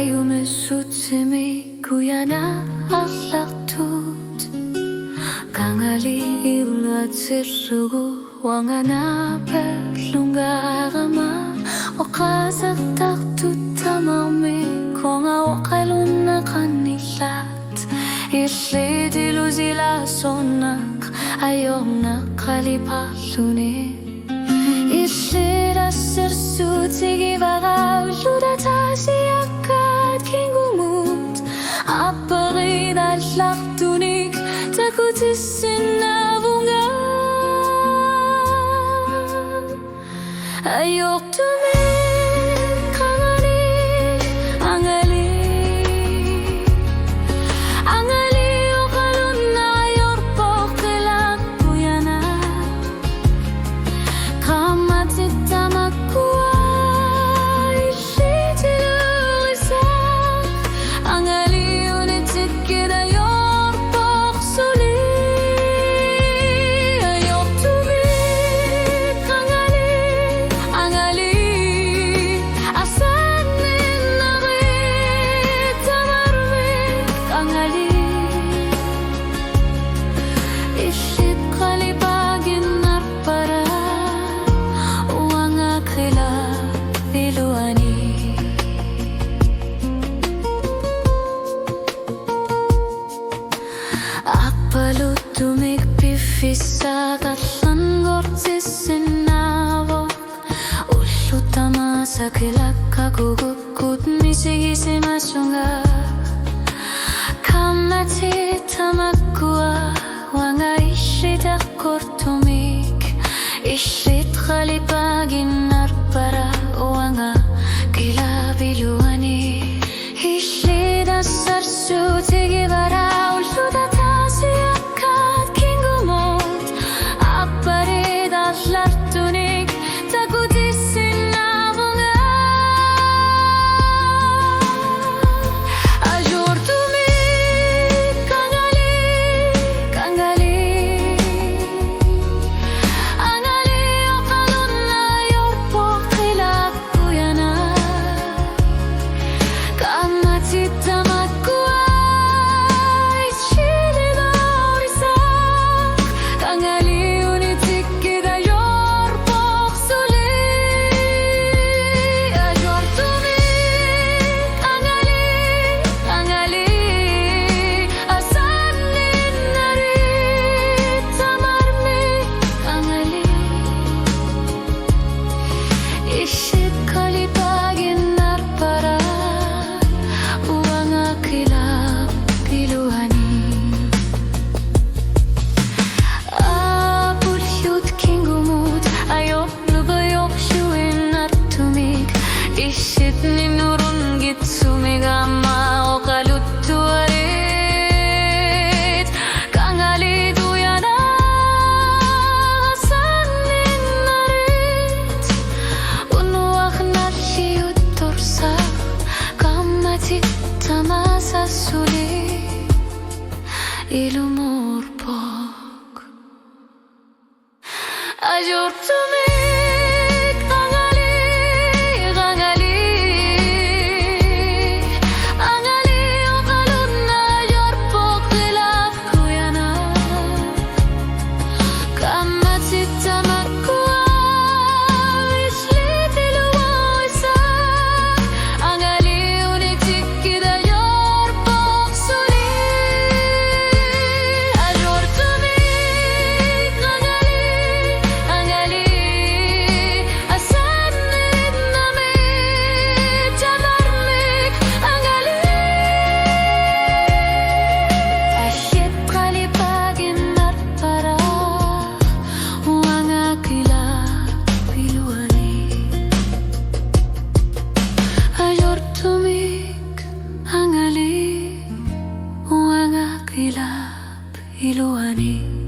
mesutimi kuyana allaqtut kangali illatsirrugu wangana perlungarama waqasaqtaqtut tamami konga waqalunna qanillat illidilu zilasonak ayona qalipalluni illira sirsuutigi vaqavluda taasiakkaat kingumut apparid allaqtunik takutissinnaavunga ayoqtumi Appalutumik pifisaqallan gortissinnaavo ullutama sakilakkakugukkut misigisimasunga kammati tamakkua wanga illitaqkortumik illit qalipaginnarpara wanga kilaviluani illitassarsuutigi vara ulluta lartunik takutissinnaavunga ajortumik kangali oqalunna yorpoqqilakkuyana kammatitamakkua ichilidorisaq kangali ishitni nurun gitsumigama oqaluttuarit kangali duyana sanninnarit unwaqnalliyuttursa kammatit tamasassuli ilumurpok ajortumik kilap iluani.